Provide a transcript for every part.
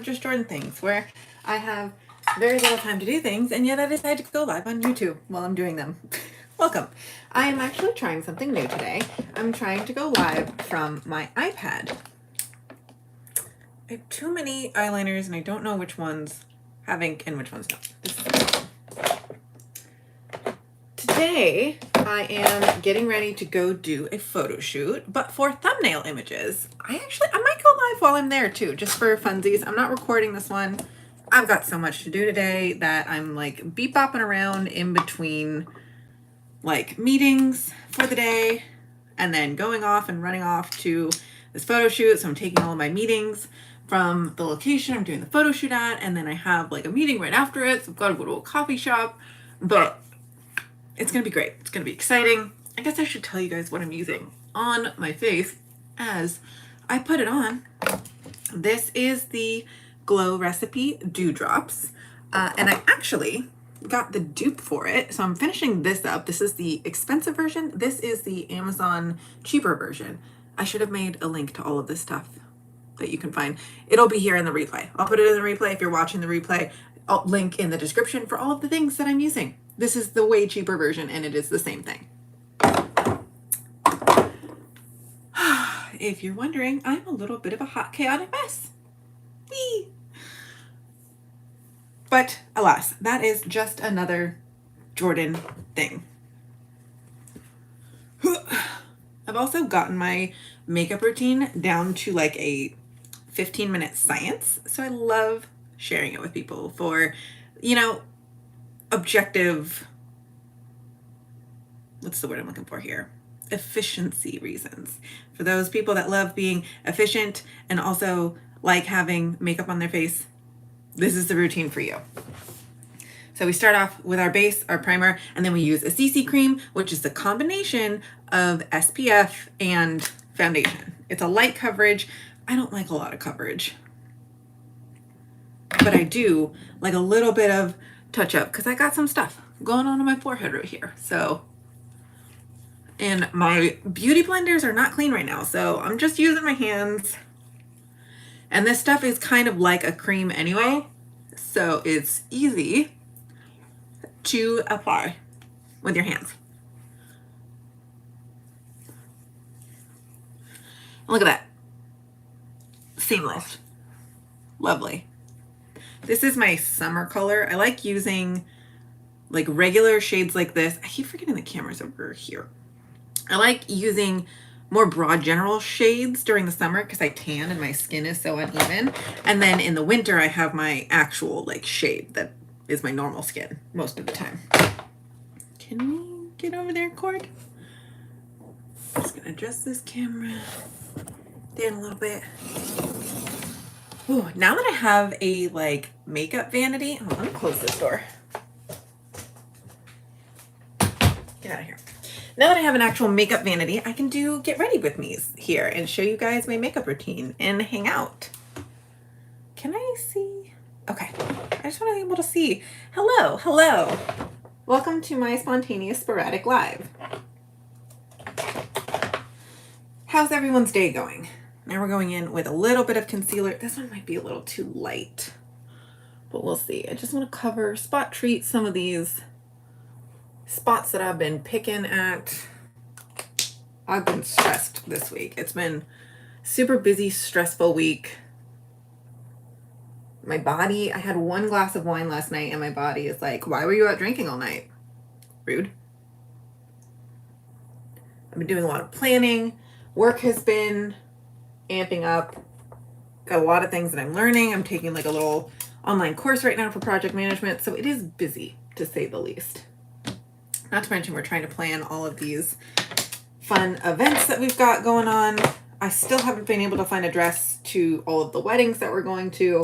just Jordan things where I have very little time to do things, and yet I decide to go live on YouTube while I'm doing them. Welcome. I am actually trying something new today. I'm trying to go live from my iPad. I have too many eyeliners and I don't know which ones have ink and which ones don't. Today, I am getting ready to go do a photo shoot, but for thumbnail images. I might go live while I'm there too, just for funsies. I'm not recording this one. I've got so much to do today that I'm like beep-bopping around in between like meetings for the day and then going off and running off to this photo shoot. So I'm taking all of my meetings from the location I'm doing the photo shoot at, and then I have like a meeting right after it. So I've got to go to a coffee shop, but it's going to be great. It's going to be exciting. I guess I should tell you guys what I'm using on my face as I put it on. This is the Glow Recipe Dewdrops, and I actually got the dupe for it. So I'm finishing this up. This is the expensive version. This is the Amazon cheaper version. I should have made a link to all of this stuff that you can find. It'll be here in the replay. I'll put it in the replay if you're watching the replay. I'll link in the description for all of the things that I'm using. This is the way cheaper version, and it is the same thing. If you're wondering, I'm a little bit of a hot, chaotic mess. Whee! But alas, that is just another Jordan thing. I've also gotten my makeup routine down to like a 15-minute science. So I love sharing it with people for, objective, what's the word I'm looking for here? Efficiency reasons. For those people that love being efficient and also like having makeup on their face, this is the routine for you. So we start off with our base, our primer, and then we use a CC cream, which is the combination of SPF and foundation. It's a light coverage. I don't like a lot of coverage, but I do like a little bit of touch up because I got some stuff going on my forehead right here. So, and my beauty blenders are not clean right now, so I'm just using my hands. And this stuff is kind of like a cream anyway, so it's easy to apply with your hands. Look at that. Seamless. Lovely. This is my summer color. I like using like regular shades like this. I keep forgetting the camera's over here. I like using more broad general shades during the summer because I tan and my skin is so uneven. And then in the winter, I have my actual like shade that is my normal skin most of the time. Can we get over there, Cord? I'm just gonna adjust this camera down a little bit. Ooh, now that I have a like makeup vanity, let me close this door. Get out of here. Now that I have an actual makeup vanity, I can do get ready with me's here and show you guys my makeup routine and hang out. Can I see? Okay, I just want to be able to see. Hello, hello. Welcome to my spontaneous sporadic live. How's everyone's day going? Now we're going in with a little bit of concealer. This one might be a little too light, but we'll see. I just want to spot treat some of these spots that I've been picking at. I've been stressed this week. It's been super busy, stressful week. My body, I had one glass of wine last night and my body is like, why were you out drinking all night? Rude. I've been doing a lot of planning. Work has been amping up. Got a lot of things that I'm learning. I'm taking like a little online course right now for project management. So it is busy, to say the least. Not to mention we're trying to plan all of these fun events that we've got going on. I still haven't been able to find a dress to all of the weddings that we're going to,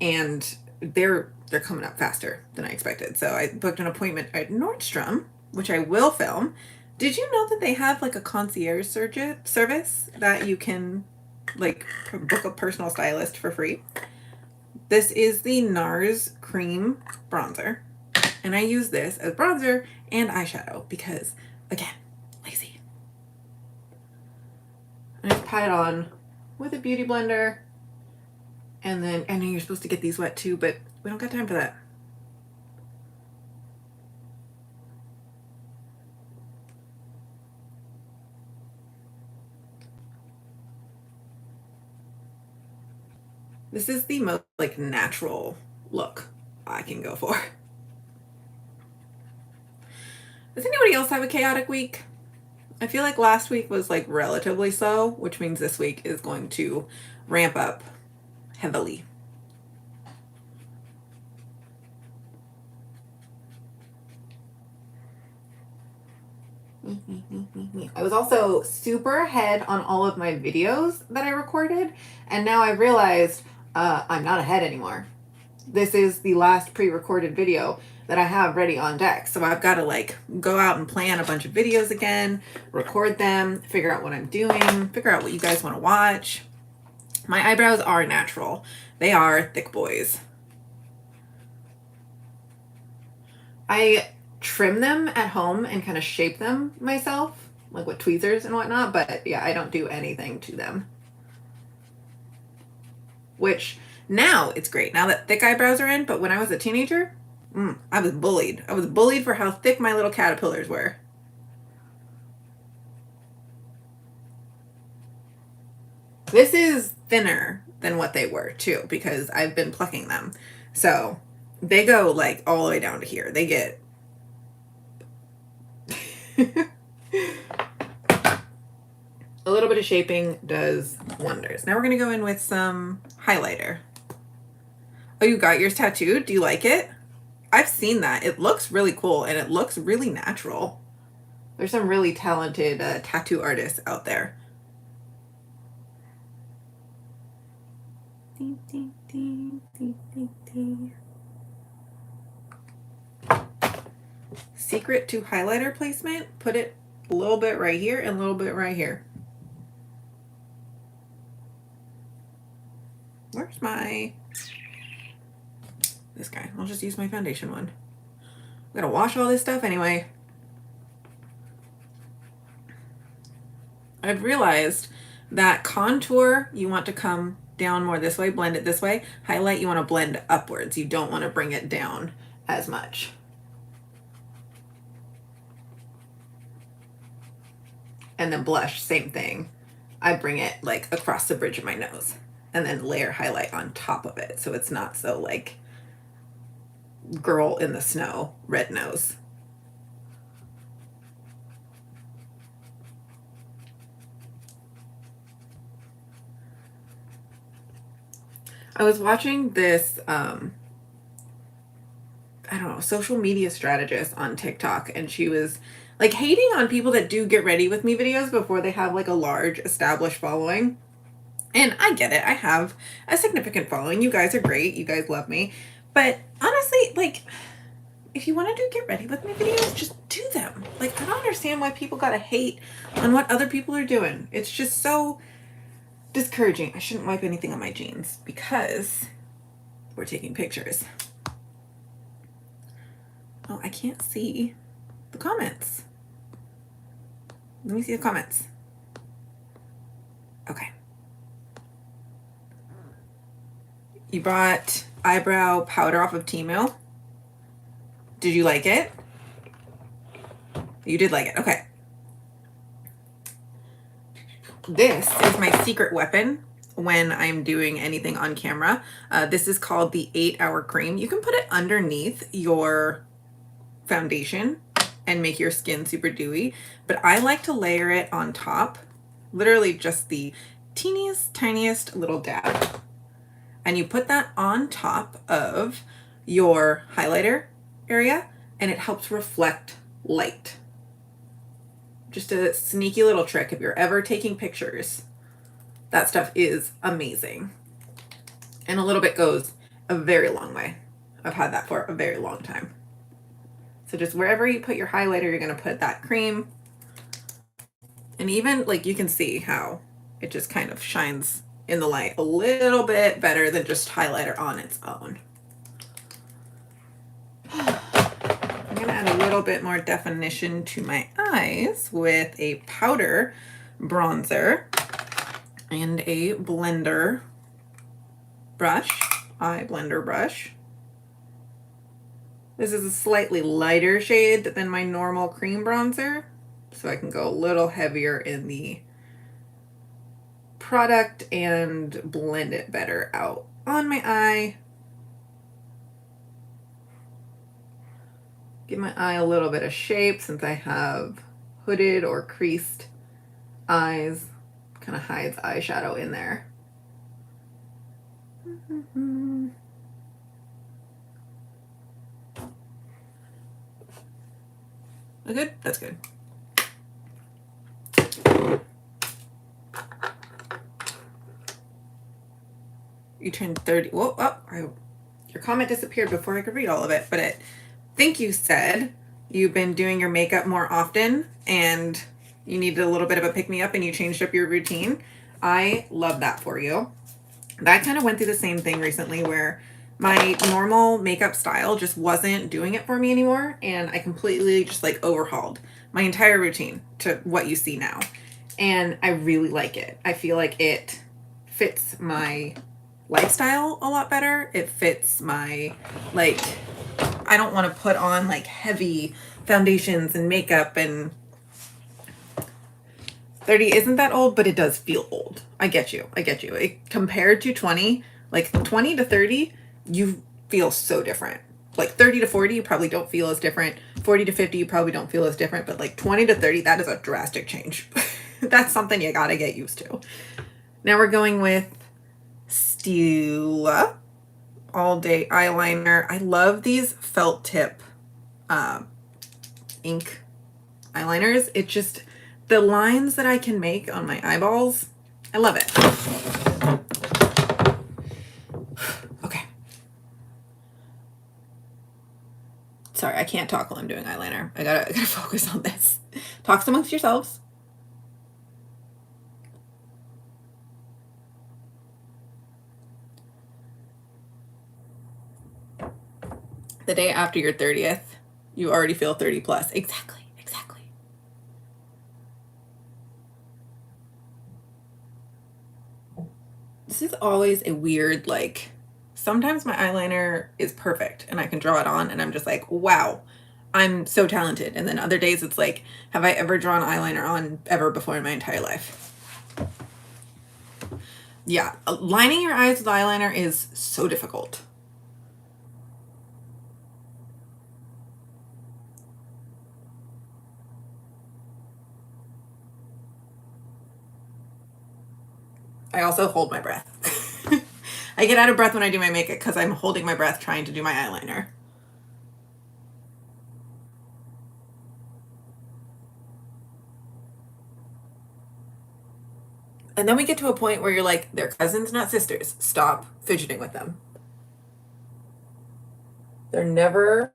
and they're coming up faster than I expected. So I booked an appointment at Nordstrom, which I will film. Did you know that they have like a concierge service that you can like book a personal stylist for free? This is the NARS Cream Bronzer, and I use this as bronzer and eyeshadow because, again, lazy. I just pat it on with a beauty blender And then I know you're supposed to get these wet too, but we don't got time for that. This is the most like natural look I can go for. Does anybody else have a chaotic week? I feel like last week was like relatively slow, which means this week is going to ramp up heavily. I was also super ahead on all of my videos that I recorded, and now I realized I'm not ahead anymore. This is the last pre-recorded video that I have ready on deck. So I've got to like go out and plan a bunch of videos again, record them, figure out what I'm doing, figure out what you guys want to watch. My eyebrows are natural. They are thick boys. I trim them at home and kind of shape them myself, like with tweezers and whatnot, but yeah, I don't do anything to them. Which now it's great, now that thick eyebrows are in, but when I was a teenager, I was bullied. I was bullied for how thick my little caterpillars were. This is thinner than what they were too, because I've been plucking them. So they go like all the way down to here. They get a little bit of shaping does wonders. Now we're going to go in with some highlighter. Oh, you got yours tattooed? Do you like it? I've seen that. It looks really cool and it looks really natural. There's some really talented tattoo artists out there. Secret to highlighter placement, put it a little bit right here and a little bit right here. Where's my... this guy. I'll just use my foundation one. I'm gonna wash all this stuff anyway. I've realized that contour, you want to come down more this way, blend it this way. Highlight, you want to blend upwards. You don't want to bring it down as much. And then blush, same thing. I bring it like across the bridge of my nose and then layer highlight on top of it, so it's not so like girl in the snow red nose. I was watching this I don't know, social media strategist on TikTok, and she was like hating on people that do get ready with me videos before they have like a large established following. And I get it. I have a significant following. You guys are great. You guys love me. But honestly, like, if you want to do get ready with me videos, just do them. Like, I don't understand why people gotta hate on what other people are doing. It's just so discouraging. I shouldn't wipe anything on my jeans because we're taking pictures. Oh, I can't see the comments. Let me see the comments. Okay. You bought eyebrow powder off of Temu. Did you like it? You did like it. Okay. This is my secret weapon when I'm doing anything on camera. This is called the 8-Hour Cream. You can put it underneath your foundation and make your skin super dewy, but I like to layer it on top, literally just the teeniest, tiniest little dab. And you put that on top of your highlighter area, and it helps reflect light. Just a sneaky little trick if you're ever taking pictures. That stuff is amazing. And a little bit goes a very long way. I've had that for a very long time. So just wherever you put your highlighter, you're going to put that cream. And even like you can see how it just kind of shines in the light a little bit better than just highlighter on its own. I'm going to add a little bit more definition to my eyes with a powder bronzer and a blender brush, eye blender brush. This is a slightly lighter shade than my normal cream bronzer, so I can go a little heavier in the product and blend it better out on my eye. Give my eye a little bit of shape since I have hooded or creased eyes. Kind of hides eyeshadow in there. Good? That's good. You turned 30. Whoa, your comment disappeared before I could read all of it, but I think you said you've been doing your makeup more often and you needed a little bit of a pick-me-up and you changed up your routine. I love that for you. That kind of went through the same thing recently where my normal makeup style just wasn't doing it for me anymore, and I completely just like overhauled my entire routine to what you see now. And I really like it. I feel like it fits my lifestyle a lot better. It fits my, like, I don't want to put on like heavy foundations and makeup, and 30 isn't that old, but it does feel old. I get you. Compared to 20, like 20 to 30, you feel so different. Like 30 to 40, you probably don't feel as different. 40 to 50, you probably don't feel as different. But like 20 to 30, that is a drastic change. That's something you gotta get used to. Now we're going with Stila All Day Eyeliner. I love these felt tip ink eyeliners. It just, the lines that I can make on my eyeballs, I love it. Okay. Sorry, I can't talk while I'm doing eyeliner. I gotta focus on this. Talk amongst yourselves. The day after your 30th, you already feel 30 plus. Exactly. This is always a weird, like, sometimes my eyeliner is perfect and I can draw it on and I'm just like, wow, I'm so talented. And then other days it's like, have I ever drawn eyeliner on ever before in my entire life? Yeah, lining your eyes with eyeliner is so difficult. I also hold my breath. I get out of breath when I do my makeup because I'm holding my breath trying to do my eyeliner. And then we get to a point where you're like, they're cousins, not sisters. Stop fidgeting with them. They're never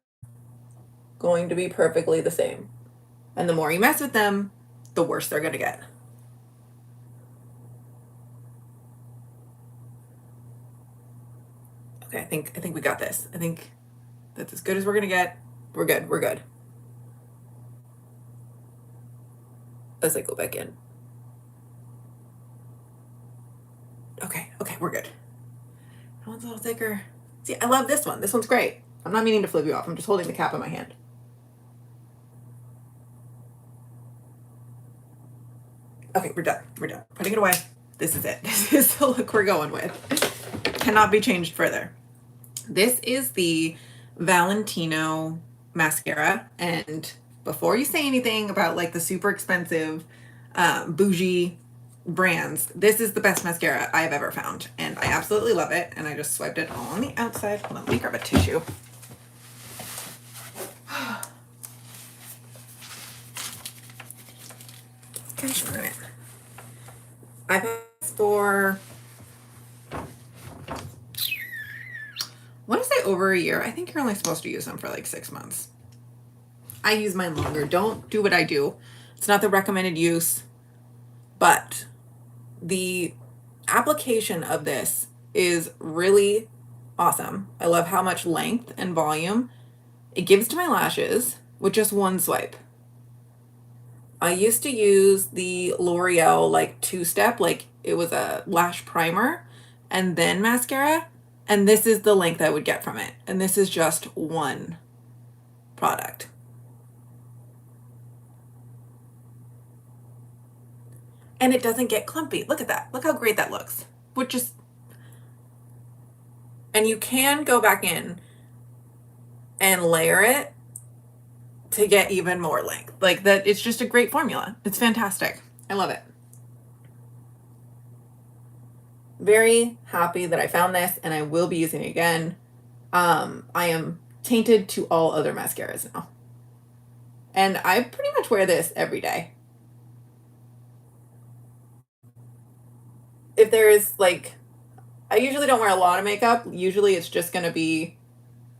going to be perfectly the same. And the more you mess with them, the worse they're going to get. Okay, I think we got this. I think that's as good as we're going to get. We're good. As I go back in. Okay, we're good. That one's a little thicker. See, I love this one. This one's great. I'm not meaning to flip you off. I'm just holding the cap in my hand. Okay, we're done. Putting it away. This is it. This is the look we're going with. Cannot be changed further. This is the Valentino mascara. And before you say anything about like the super expensive bougie brands, this is the best mascara I've ever found. And I absolutely love it. And I just swiped it all on the outside. Hold on, let me grab a tissue. Gosh darn it. I've had this for, I want to say over a year. I think you're only supposed to use them for like 6 months. I use mine longer. Don't do what I do. It's not the recommended use, but the application of this is really awesome. I love how much length and volume it gives to my lashes with just one swipe. I used to use the L'Oreal like 2-step, like it was a lash primer and then mascara. And this is the length I would get from it. And this is just one product. And it doesn't get clumpy. Look at that. Look how great that looks. Which is, and you can go back in and layer it to get even more length. Like that, it's just a great formula. It's fantastic. I love it. Very happy that I found this, and I will be using it again. I am tainted to all other mascaras now. And I pretty much wear this every day. If there is like, I usually don't wear a lot of makeup. Usually it's just going to be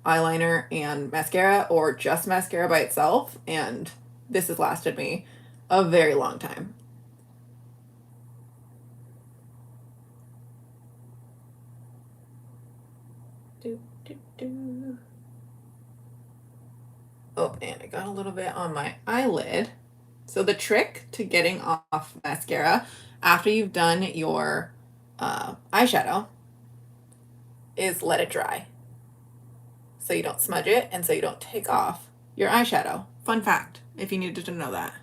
eyeliner and mascara, or just mascara by itself. And this has lasted me a very long time. Oh, and I got a little bit on my eyelid. So the trick to getting off mascara after you've done your eyeshadow is let it dry. So you don't smudge it, and so you don't take off your eyeshadow. Fun fact, if you needed to know that.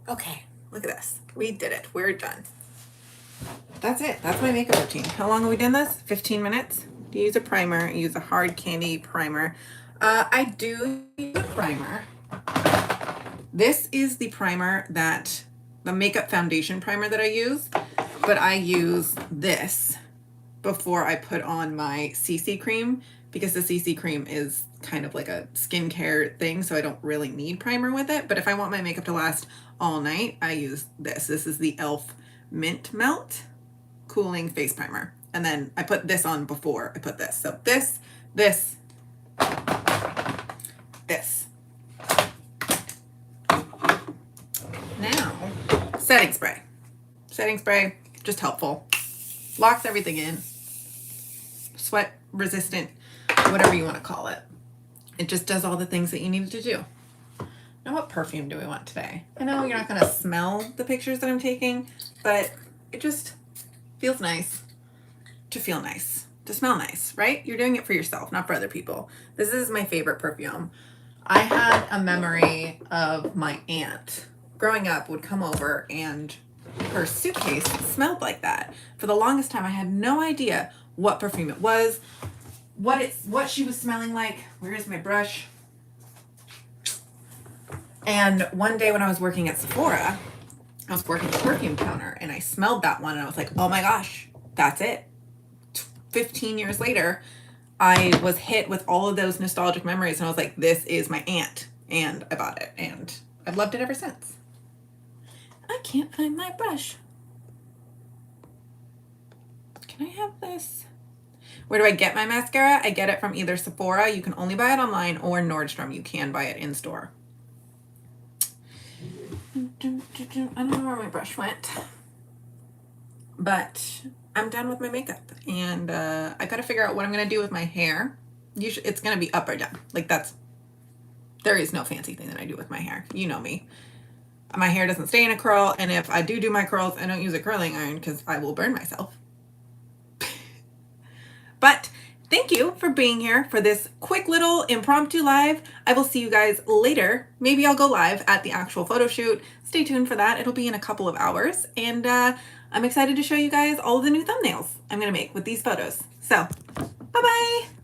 Okay, look at this. We did it. We're done. That's it. That's my makeup routine. How long have we done this? 15 minutes? Do you use a primer? I use a hard candy primer. I do use a primer. This is the primer that, the makeup foundation primer that I use, but I use this before I put on my CC cream, because the CC cream is kind of like a skincare thing, so I don't really need primer with it. But if I want my makeup to last all night, I use this. This is the e.l.f. Mint Melt Cooling Face Primer. And then I put this on before I put this. So this. Now, setting spray. Setting spray, just helpful. Locks everything in. Sweat resistant, whatever you want to call it. It just does all the things that you need it to do. Now, what perfume do we want today? I know you're not going to smell the pictures that I'm taking, but it just feels nice to feel nice, to smell nice, right? You're doing it for yourself, not for other people. This is my favorite perfume. I had a memory of my aunt growing up would come over, and her suitcase smelled like that. For the longest time, I had no idea what perfume it was, what she was smelling like. Where is my brush? And one day when I was working at Sephora, I was working the perfume counter, and I smelled that one, and I was like, oh my gosh, that's it. 15 years later, I was hit with all of those nostalgic memories, and I was like, this is my aunt. And I bought it, and I've loved it ever since. I can't find my brush. Can I have this? Where do I get my mascara? I get it from either Sephora. You can only buy it online, or Nordstrom. You can buy it in store. I don't know where my brush went. But I'm done with my makeup, and I gotta figure out what I'm gonna do with my hair. Usually it's gonna be up or down. Like there is no fancy thing that I do with my hair. You know me. My hair doesn't stay in a curl, and if I do my curls, I don't use a curling iron because I will burn myself. But thank you for being here for this quick little impromptu live. I will see you guys later. Maybe I'll go live at the actual photo shoot. Stay tuned for that. It'll be in a couple of hours, and I'm excited to show you guys all of the new thumbnails I'm gonna make with these photos. So, bye-bye.